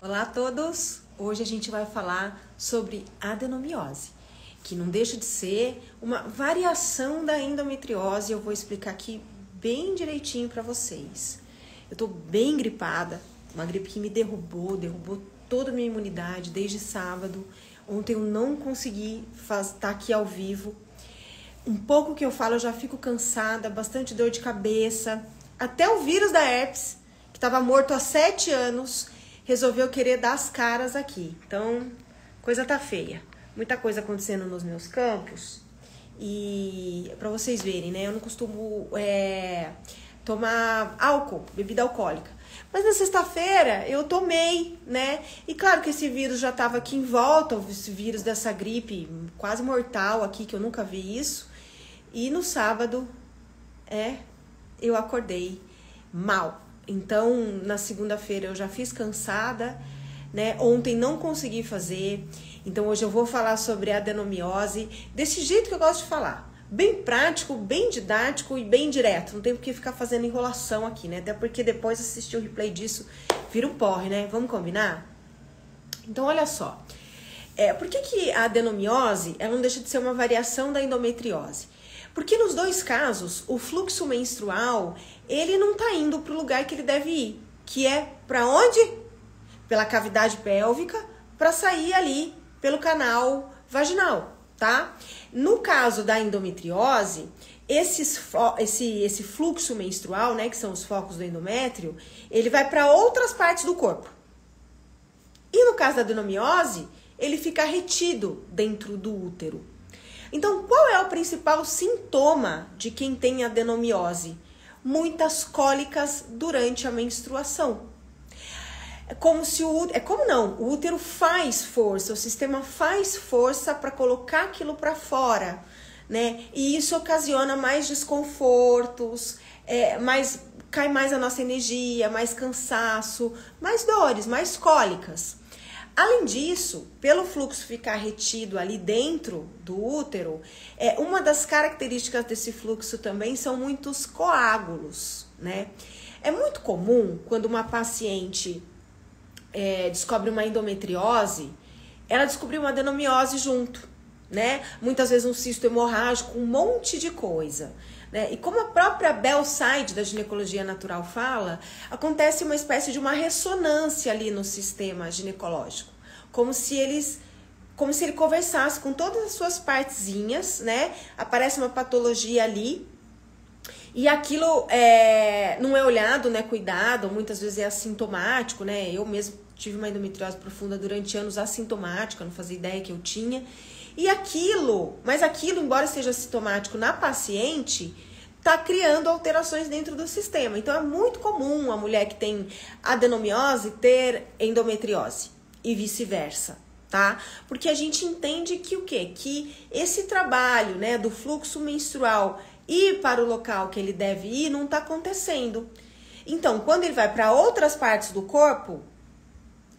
Olá a todos! Hoje a gente vai falar sobre adenomiose, que não deixa de ser uma variação da endometriose. Eu vou explicar aqui bem direitinho para vocês. Eu tô bem gripada, uma gripe que me derrubou toda a minha imunidade desde sábado. Ontem eu não consegui estar aqui ao vivo. Um pouco que eu falo eu já fico cansada, bastante dor de cabeça. Até o vírus da herpes, que estava morto há 7 anos, resolveu querer dar as caras aqui. Então, coisa tá feia. Muita coisa acontecendo nos meus campos. E para vocês verem, né? Eu não costumo tomar álcool, bebida alcoólica. Mas na sexta-feira eu tomei, né? E claro que esse vírus já estava aqui em volta, esse vírus dessa gripe quase mortal aqui, que eu nunca vi isso. E no sábado, eu acordei mal. Então, na segunda-feira eu já fiz cansada, né? Ontem não consegui fazer. Então, hoje eu vou falar sobre a adenomiose desse jeito que eu gosto de falar. Bem prático, bem didático e bem direto. Não tem por que ficar fazendo enrolação aqui, né? Até porque depois assistir o replay disso vira um porre, né? Vamos combinar? Então, olha só. Por que a adenomiose ela não deixa de ser uma variação da endometriose? Porque nos dois casos, o fluxo menstrual, ele não tá indo para o lugar que ele deve ir. Que é para onde? Pela cavidade pélvica, para sair ali pelo canal vaginal, tá? No caso da endometriose, esse fluxo menstrual, né, que são os focos do endométrio, ele vai para outras partes do corpo. E no caso da adenomiose, ele fica retido dentro do útero. Então, qual é o principal sintoma de quem tem adenomiose? Muitas cólicas durante a menstruação. O útero faz força, o sistema faz força para colocar aquilo para fora, né? E isso ocasiona mais desconfortos, cai mais a nossa energia, mais cansaço, mais dores, mais cólicas. Além disso, pelo fluxo ficar retido ali dentro do útero, uma das características desse fluxo também são muitos coágulos, né? É muito comum quando uma paciente descobre uma endometriose, ela descobriu uma adenomiose junto, né? Muitas vezes um cisto hemorrágico, um monte de coisa, né? E como a própria Bell Side da ginecologia natural fala, acontece uma espécie de uma ressonância ali no sistema ginecológico, como se ele conversasse com todas as suas partezinhas, né? Aparece uma patologia ali e aquilo não é olhado, né? Cuidado, muitas vezes é assintomático, né? Eu mesmo tive uma endometriose profunda durante anos assintomática, não fazia ideia que eu tinha. Mas aquilo, embora seja sintomático na paciente, tá criando alterações dentro do sistema. Então, é muito comum a mulher que tem adenomiose ter endometriose e vice-versa, tá? Porque a gente entende que o quê? Que esse trabalho, né, do fluxo menstrual ir para o local que ele deve ir não tá acontecendo. Então, quando ele vai para outras partes do corpo,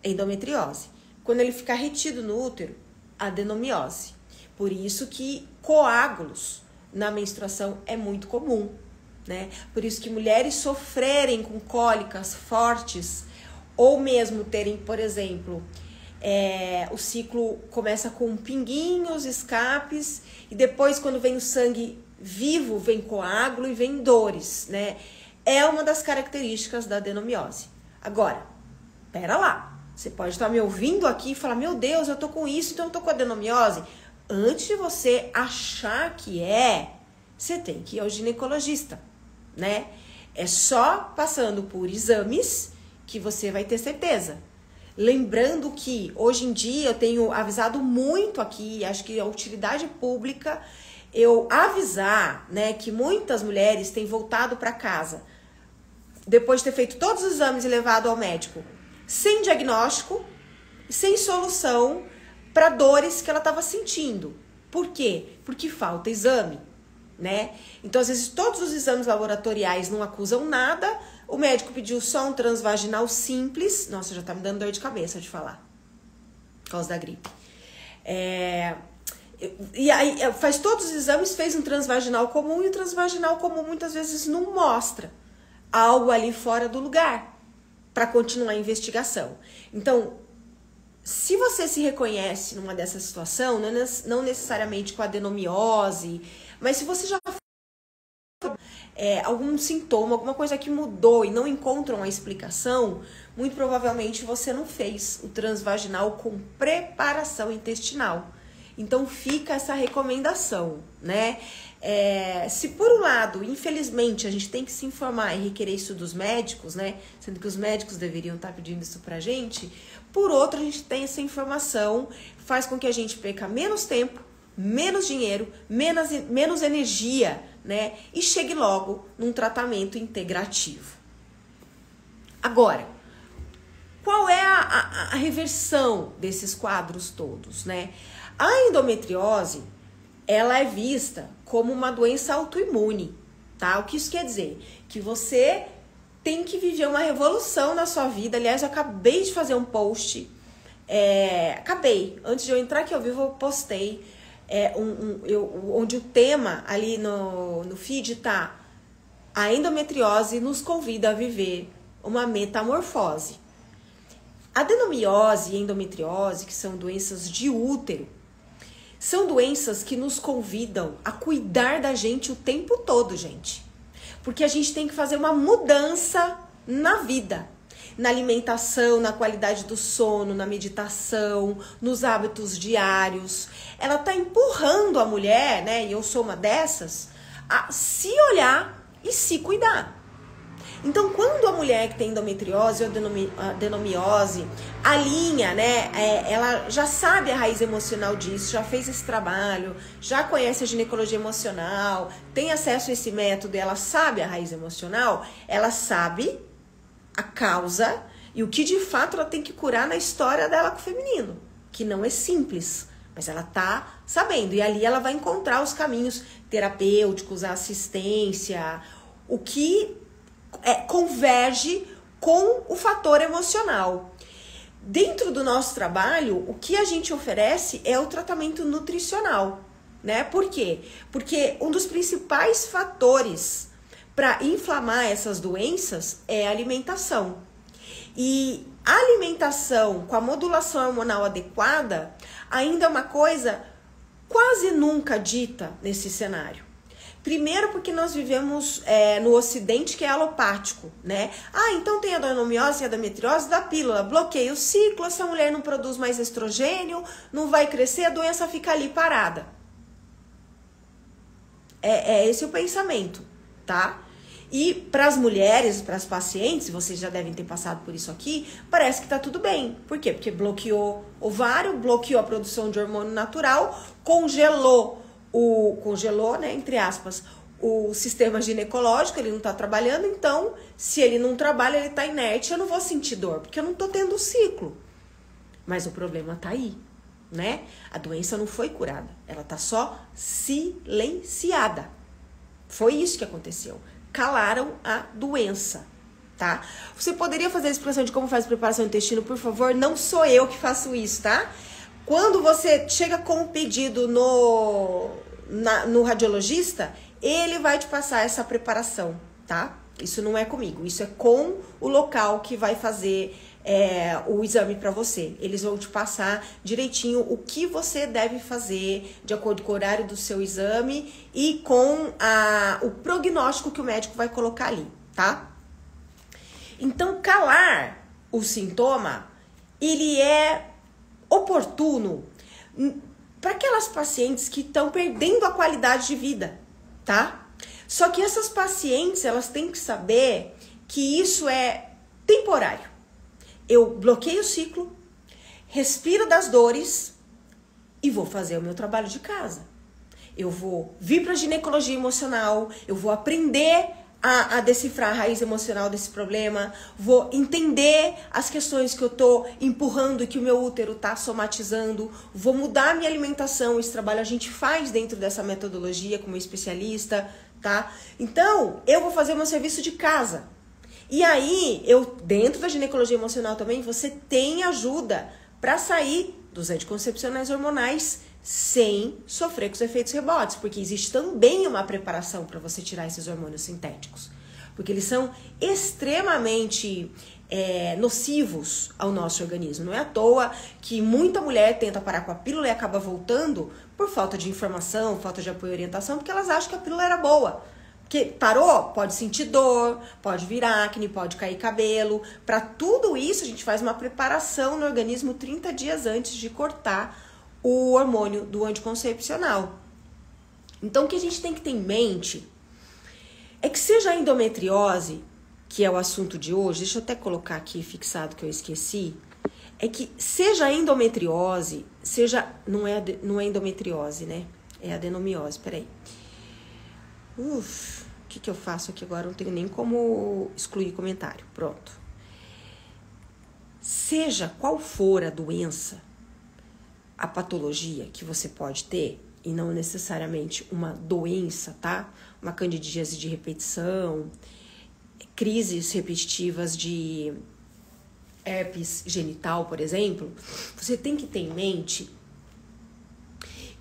endometriose. Quando ele fica retido no útero, adenomiose. Por isso que coágulos na menstruação é muito comum, né? Por isso que mulheres sofrerem com cólicas fortes ou mesmo terem, por exemplo, o ciclo começa com pinguinhos, escapes e depois quando vem o sangue vivo, vem coágulo e vem dores, né? É uma das características da adenomiose. Agora, pera lá. Você pode estar me ouvindo aqui e falar, meu Deus, eu tô com isso, então eu tô com adenomiose. Antes de você achar que você tem que ir ao ginecologista, né? É só passando por exames que você vai ter certeza. Lembrando que hoje em dia eu tenho avisado muito aqui, acho que a utilidade pública, eu avisar, né, que muitas mulheres têm voltado para casa depois de ter feito todos os exames e levado ao médico, sem diagnóstico, sem solução para dores que ela estava sentindo. Por quê? Porque falta exame, né? Então, às vezes, todos os exames laboratoriais não acusam nada, o médico pediu só um transvaginal simples. Nossa, já tá me dando dor de cabeça de falar, por causa da gripe. E aí, faz todos os exames, fez um transvaginal comum, e o transvaginal comum muitas vezes não mostra algo ali fora do lugar. para continuar a investigação. Então, se você se reconhece numa dessa situação, não necessariamente com adenomiose, mas se você já algum sintoma, alguma coisa que mudou e não encontram a explicação, muito provavelmente você não fez o transvaginal com preparação intestinal. Então fica essa recomendação, né? Se por um lado, infelizmente, a gente tem que se informar e requerer isso dos médicos, né? Sendo que os médicos deveriam estar pedindo isso pra gente. Por outro, a gente tem essa informação, faz com que a gente perca menos tempo, menos dinheiro, menos energia, né? E chegue logo num tratamento integrativo. Agora, qual é a reversão desses quadros todos, né? A endometriose, ela é vista como uma doença autoimune, tá? O que isso quer dizer? Que você tem que viver uma revolução na sua vida. Aliás, eu acabei de fazer um post, antes de eu entrar aqui ao vivo, eu postei onde o tema ali no feed tá: a endometriose nos convida a viver uma metamorfose. Adenomiose e endometriose, que são doenças de útero, são doenças que nos convidam a cuidar da gente o tempo todo, gente. Porque a gente tem que fazer uma mudança na vida. Na alimentação, na qualidade do sono, na meditação, nos hábitos diários. Ela tá empurrando a mulher, né, e eu sou uma dessas, a se olhar e se cuidar. Então, quando a mulher que tem endometriose ou adenomiose alinha, né, ela já sabe a raiz emocional disso, já fez esse trabalho, já conhece a ginecologia emocional, tem acesso a esse método, ela sabe a raiz emocional, ela sabe a causa e o que de fato ela tem que curar na história dela com o feminino, que não é simples, mas ela tá sabendo. E ali ela vai encontrar os caminhos terapêuticos, a assistência, o que converge com o fator emocional. Dentro do nosso trabalho, o que a gente oferece é o tratamento nutricional, né? Por quê? Porque um dos principais fatores para inflamar essas doenças é a alimentação. E a alimentação com a modulação hormonal adequada ainda é uma coisa quase nunca dita nesse cenário. Primeiro porque nós vivemos no ocidente, que é alopático, né? Então tem a adenomiose e a endometriose da pílula, bloqueia o ciclo, essa mulher não produz mais estrogênio, não vai crescer, a doença fica ali parada. Esse o pensamento, tá? E para as mulheres, para as pacientes, vocês já devem ter passado por isso aqui, parece que tá tudo bem. Por quê? Porque bloqueou o ovário, bloqueou a produção de hormônio natural, congelou, né, entre aspas, o sistema ginecológico, ele não tá trabalhando, então, se ele não trabalha, ele tá inerte, eu não vou sentir dor, porque eu não tô tendo ciclo. Mas o problema tá aí, né? A doença não foi curada, ela tá só silenciada. Foi isso que aconteceu. Calaram a doença, tá? Você poderia fazer a explicação de como faz a preparação do intestino, por favor? Não sou eu que faço isso, tá? Quando você chega com o pedido no radiologista, ele vai te passar essa preparação, tá? Isso não é comigo, isso é com o local que vai fazer o exame para você. Eles vão te passar direitinho o que você deve fazer de acordo com o horário do seu exame e com o prognóstico que o médico vai colocar ali, tá? Então, calar o sintoma, ele é oportuno para aquelas pacientes que estão perdendo a qualidade de vida, tá? Só que essas pacientes, elas têm que saber que isso é temporário. Eu bloqueio o ciclo, respiro das dores e vou fazer o meu trabalho de casa. Eu vou vir para a ginecologia emocional, eu vou aprender a decifrar a raiz emocional desse problema, vou entender as questões que eu tô empurrando e que o meu útero tá somatizando, vou mudar a minha alimentação. Esse trabalho a gente faz dentro dessa metodologia como especialista, tá? Então, eu vou fazer o meu serviço de casa. E aí, dentro da ginecologia emocional também, você tem ajuda para sair dos anticoncepcionais hormonais sem sofrer com os efeitos rebotes, porque existe também uma preparação para você tirar esses hormônios sintéticos, porque eles são extremamente nocivos ao nosso organismo. Não é à toa que muita mulher tenta parar com a pílula e acaba voltando por falta de informação, falta de apoio e orientação, porque elas acham que a pílula era boa. Porque parou, pode sentir dor, pode vir acne, pode cair cabelo. Para tudo isso, a gente faz uma preparação no organismo 30 dias antes de cortar o hormônio do anticoncepcional. Então, o que a gente tem que ter em mente é que seja a endometriose, que é o assunto de hoje, deixa eu até colocar aqui fixado que eu esqueci, é que seja a endometriose, não é endometriose, né? É adenomiose, peraí. O que eu faço aqui agora? Não tenho nem como excluir comentário. Pronto. Seja qual for a doença, a patologia que você pode ter, e não necessariamente uma doença, tá? Uma candidíase de repetição, crises repetitivas de herpes genital, por exemplo, você tem que ter em mente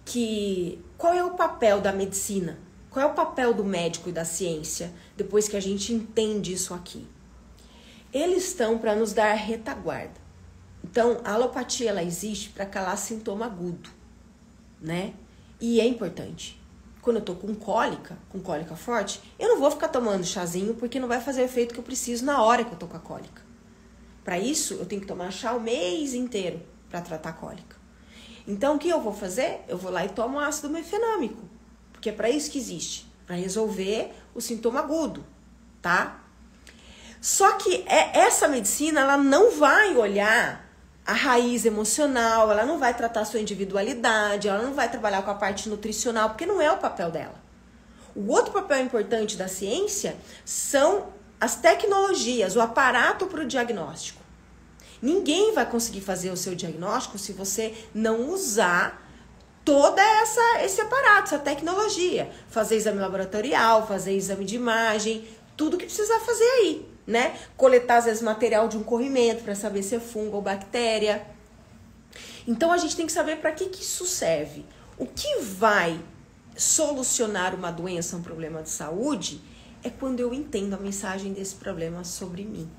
que qual é o papel da medicina, qual é o papel do médico e da ciência depois que a gente entende isso aqui. Eles estão para nos dar retaguarda. Então, a alopatia ela existe para calar sintoma agudo, né? E é importante. Quando eu tô com cólica forte, eu não vou ficar tomando chazinho porque não vai fazer o efeito que eu preciso na hora que eu tô com a cólica. Para isso, eu tenho que tomar chá o mês inteiro para tratar a cólica. Então, o que eu vou fazer? Eu vou lá e tomo ácido mefenâmico, porque é para isso que existe, para resolver o sintoma agudo, tá? Só que essa medicina, ela não vai olhar a raiz emocional, ela não vai tratar a sua individualidade, ela não vai trabalhar com a parte nutricional, porque não é o papel dela. O outro papel importante da ciência são as tecnologias, o aparato para o diagnóstico. Ninguém vai conseguir fazer o seu diagnóstico se você não usar todo esse aparato, essa tecnologia. Fazer exame laboratorial, fazer exame de imagem, tudo que precisar fazer aí, né? Coletar, às vezes, material de um corrimento para saber se é fungo ou bactéria. Então, a gente tem que saber para que isso serve. O que vai solucionar uma doença, um problema de saúde, é quando eu entendo a mensagem desse problema sobre mim,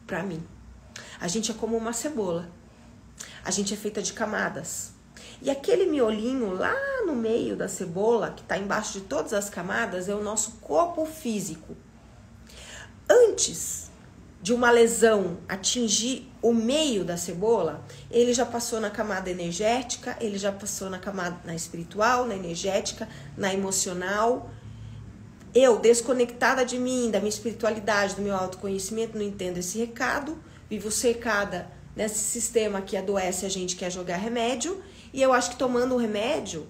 para mim. A gente é como uma cebola. A gente é feita de camadas. E aquele miolinho lá no meio da cebola, que está embaixo de todas as camadas, é o nosso corpo físico. Antes de uma lesão atingir o meio da cebola, ele já passou na camada energética, ele já passou na camada espiritual, na energética, na emocional. Eu, desconectada de mim, da minha espiritualidade, do meu autoconhecimento, não entendo esse recado, vivo cercada nesse sistema que adoece, a gente quer jogar remédio, e eu acho que tomando o remédio,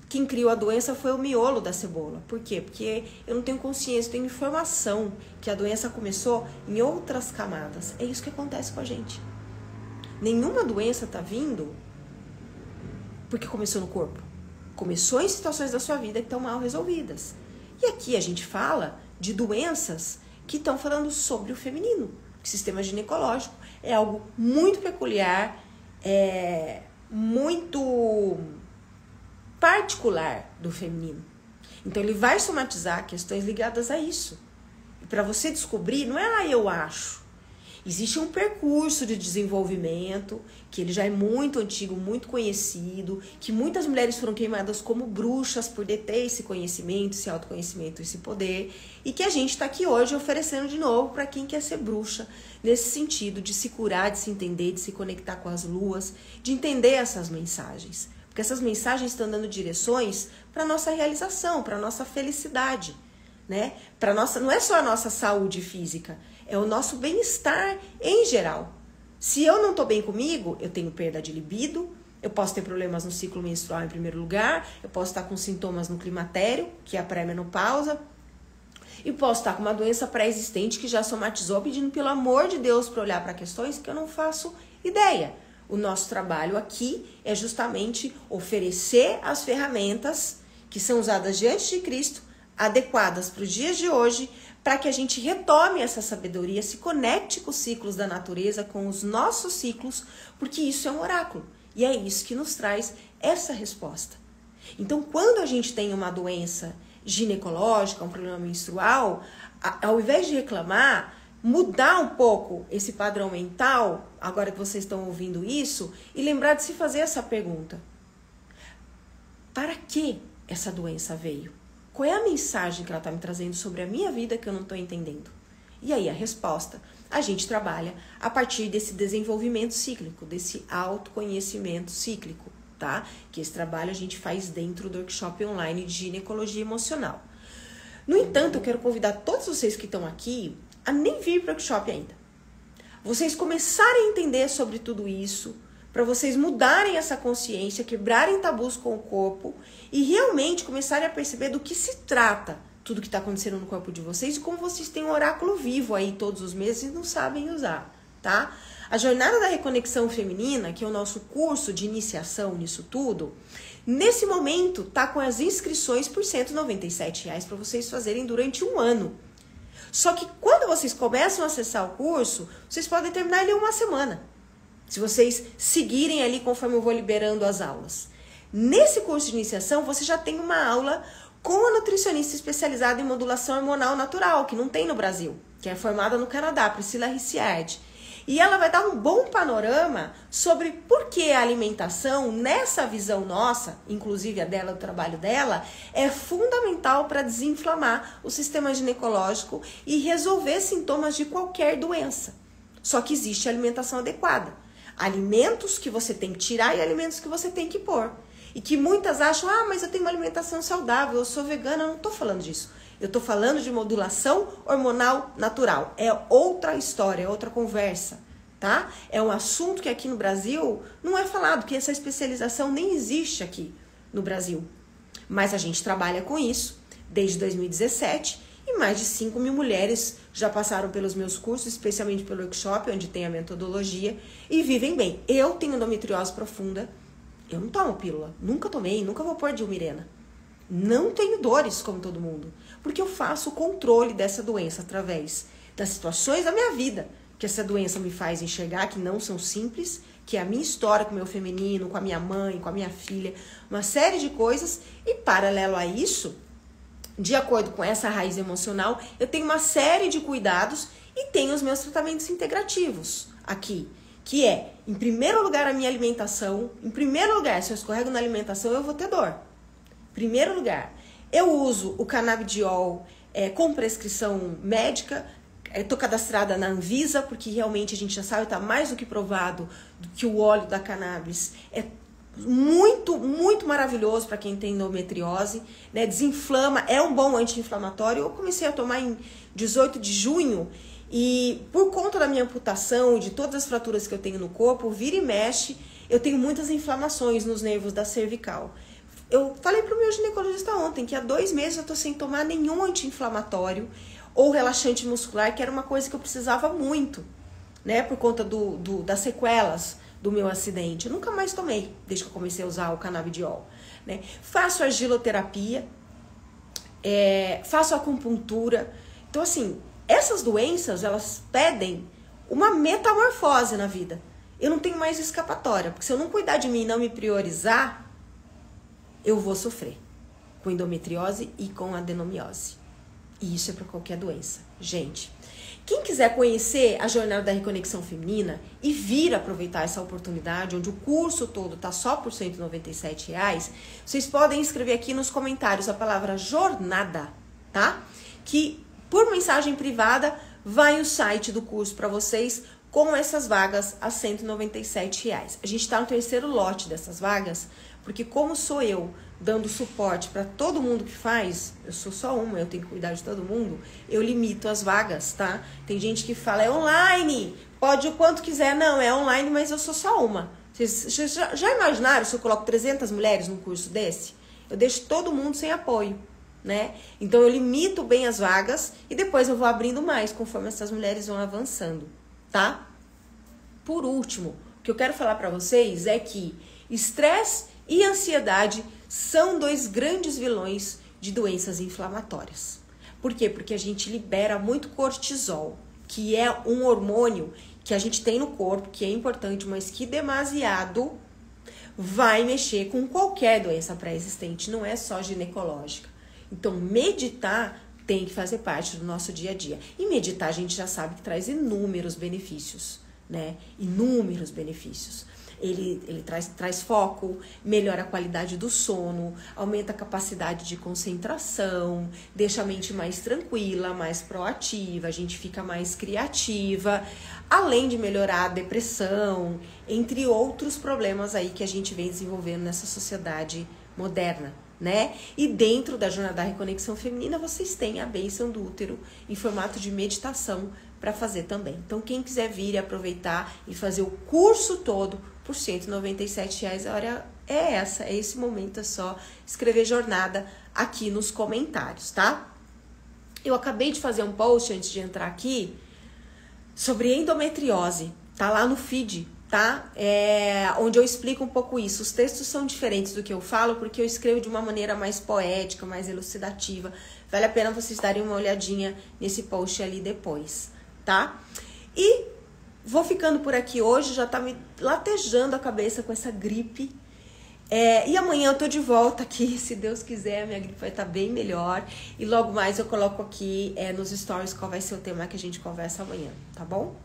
quem criou a doença foi o miolo da cebola. Por quê? Porque eu não tenho consciência, eu tenho informação que a doença começou em outras camadas. É isso que acontece com a gente. Nenhuma doença tá vindo porque começou no corpo. Começou em situações da sua vida que estão mal resolvidas. E aqui a gente fala de doenças que estão falando sobre o feminino. O sistema ginecológico é algo muito peculiar, muito particular do feminino. Então ele vai somatizar questões ligadas a isso. E para você descobrir, não é eu acho. Existe um percurso de desenvolvimento, que ele já é muito antigo, muito conhecido, que muitas mulheres foram queimadas como bruxas por deter esse conhecimento, esse autoconhecimento, esse poder, e que a gente está aqui hoje oferecendo de novo para quem quer ser bruxa, nesse sentido de se curar, de se entender, de se conectar com as luas, de entender essas mensagens. Porque essas mensagens estão dando direções para a nossa realização, para a nossa felicidade, né? Para nossa, não é só a nossa saúde física, é o nosso bem-estar em geral. Se eu não estou bem comigo, eu tenho perda de libido, eu posso ter problemas no ciclo menstrual em primeiro lugar, eu posso estar com sintomas no climatério, que é a pré-menopausa, e posso estar com uma doença pré-existente que já somatizou, pedindo pelo amor de Deus para olhar para questões que eu não faço ideia. O nosso trabalho aqui é justamente oferecer as ferramentas que são usadas diante de Cristo, adequadas para os dias de hoje, para que a gente retome essa sabedoria, se conecte com os ciclos da natureza, com os nossos ciclos, porque isso é um oráculo. E é isso que nos traz essa resposta. Então, quando a gente tem uma doença ginecológica, um problema menstrual, ao invés de reclamar, mudar um pouco esse padrão mental, agora que vocês estão ouvindo isso, e lembrar de se fazer essa pergunta. Para que essa doença veio? Qual é a mensagem que ela está me trazendo sobre a minha vida que eu não estou entendendo? E aí a resposta, a gente trabalha a partir desse desenvolvimento cíclico, desse autoconhecimento cíclico, tá? Que esse trabalho a gente faz dentro do workshop online de ginecologia emocional. No entanto, eu quero convidar todos vocês que estão aqui a nem vir para o workshop ainda. Vocês começarem a entender sobre tudo isso, para vocês mudarem essa consciência, quebrarem tabus com o corpo e realmente começarem a perceber do que se trata tudo que está acontecendo no corpo de vocês e como vocês têm um oráculo vivo aí todos os meses e não sabem usar, tá? A Jornada da Reconexão Feminina, que é o nosso curso de iniciação nisso tudo, nesse momento tá com as inscrições por R$ 197 para vocês fazerem durante um ano. Só que quando vocês começam a acessar o curso, vocês podem terminar ele em uma semana. Se vocês seguirem ali conforme eu vou liberando as aulas. Nesse curso de iniciação, você já tem uma aula com a nutricionista especializada em modulação hormonal natural, que não tem no Brasil, que é formada no Canadá, Priscila Ricciardi. E ela vai dar um bom panorama sobre por que a alimentação, nessa visão nossa, inclusive a dela, o trabalho dela, é fundamental para desinflamar o sistema ginecológico e resolver sintomas de qualquer doença. Só que existe alimentação adequada. Alimentos que você tem que tirar e alimentos que você tem que pôr. E que muitas acham, mas eu tenho uma alimentação saudável, eu sou vegana, eu não estou falando disso. Eu estou falando de modulação hormonal natural. É outra história, é outra conversa, tá? É um assunto que aqui no Brasil não é falado, porque essa especialização nem existe aqui no Brasil. Mas a gente trabalha com isso desde 2017 e mais de 5 mil mulheres já passaram pelos meus cursos, especialmente pelo workshop, onde tem a metodologia, e vivem bem. Eu tenho endometriose profunda, eu não tomo pílula, nunca tomei, nunca vou pôr Dilmirena. Não tenho dores como todo mundo, porque eu faço o controle dessa doença através das situações da minha vida, que essa doença me faz enxergar que não são simples, que é a minha história com o meu feminino, com a minha mãe, com a minha filha, uma série de coisas, e paralelo a isso, de acordo com essa raiz emocional, eu tenho uma série de cuidados e tenho os meus tratamentos integrativos aqui, que é, em primeiro lugar, a minha alimentação. Em primeiro lugar, se eu escorrego na alimentação, eu vou ter dor. Primeiro lugar, eu uso o canabidiol com prescrição médica, estou cadastrada na Anvisa, porque realmente a gente já sabe, está mais do que provado que o óleo da cannabis é muito, muito maravilhoso para quem tem endometriose, né? Desinflama, é um bom anti-inflamatório. Eu comecei a tomar em 18 de junho e por conta da minha amputação e de todas as fraturas que eu tenho no corpo, vira e mexe, eu tenho muitas inflamações nos nervos da cervical. Eu falei pro meu ginecologista ontem que há 2 meses eu tô sem tomar nenhum anti-inflamatório ou relaxante muscular, que era uma coisa que eu precisava muito, né? Por conta das sequelas do meu acidente. Eu nunca mais tomei, desde que eu comecei a usar o canabidiol, né? Faço argiloterapia, faço acupuntura. Então, assim, essas doenças, elas pedem uma metamorfose na vida. Eu não tenho mais escapatória, porque se eu não cuidar de mim e não me priorizar, eu vou sofrer com endometriose e com adenomiose. E isso é para qualquer doença. Gente, quem quiser conhecer a Jornada da Reconexão Feminina e vir aproveitar essa oportunidade, onde o curso todo tá só por R$ 197, vocês podem escrever aqui nos comentários a palavra jornada, tá? Que por mensagem privada vai o site do curso para vocês com essas vagas a R$ 197. A gente tá no 3º lote dessas vagas, porque como sou eu dando suporte para todo mundo que faz, eu sou só uma, eu tenho que cuidar de todo mundo, eu limito as vagas, tá? Tem gente que fala, é online, pode o quanto quiser. Não, é online, mas eu sou só uma. Vocês já imaginaram se eu coloco 300 mulheres num curso desse? Eu deixo todo mundo sem apoio, né? Então eu limito bem as vagas e depois eu vou abrindo mais conforme essas mulheres vão avançando, tá? Por último, o que eu quero falar para vocês é que estresse e ansiedade são 2 grandes vilões de doenças inflamatórias. Por quê? Porque a gente libera muito cortisol, que é um hormônio que a gente tem no corpo, que é importante, mas que demasiado vai mexer com qualquer doença pré-existente, não é só ginecológica. Então, meditar tem que fazer parte do nosso dia a dia. E meditar a gente já sabe que traz inúmeros benefícios, né? Inúmeros benefícios. Ele traz foco, melhora a qualidade do sono, aumenta a capacidade de concentração, deixa a mente mais tranquila, mais proativa, a gente fica mais criativa, além de melhorar a depressão, entre outros problemas aí que a gente vem desenvolvendo nessa sociedade moderna, né? E dentro da Jornada da Reconexão Feminina, vocês têm a bênção do útero em formato de meditação para fazer também. Então, quem quiser vir e aproveitar e fazer o curso todo por R$197, a hora é essa, é esse momento, é só escrever jornada aqui nos comentários, tá? Eu acabei de fazer um post antes de entrar aqui sobre endometriose, tá lá no feed, tá? Onde eu explico um pouco isso. Os textos são diferentes do que eu falo, porque eu escrevo de uma maneira mais poética, mais elucidativa. Vale a pena vocês darem uma olhadinha nesse post ali depois, tá? E vou ficando por aqui hoje, já tá me latejando a cabeça com essa gripe. E amanhã eu tô de volta aqui, se Deus quiser, minha gripe vai estar bem melhor. E logo mais eu coloco aqui nos stories qual vai ser o tema que a gente conversa amanhã, tá bom?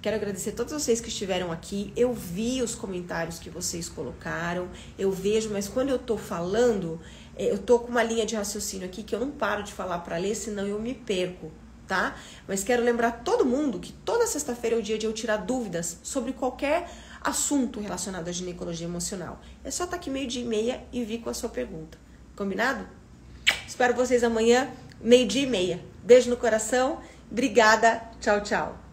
Quero agradecer a todos vocês que estiveram aqui. Eu vi os comentários que vocês colocaram, eu vejo, mas quando eu tô falando, eu tô com uma linha de raciocínio aqui que eu não paro de falar para ler, senão eu me perco, tá? Mas quero lembrar todo mundo que toda sexta-feira é o dia de eu tirar dúvidas sobre qualquer assunto relacionado à ginecologia emocional. É só estar aqui 12:30 e vir com a sua pergunta. Combinado? Espero vocês amanhã, 12:30. Beijo no coração. Obrigada. Tchau, tchau.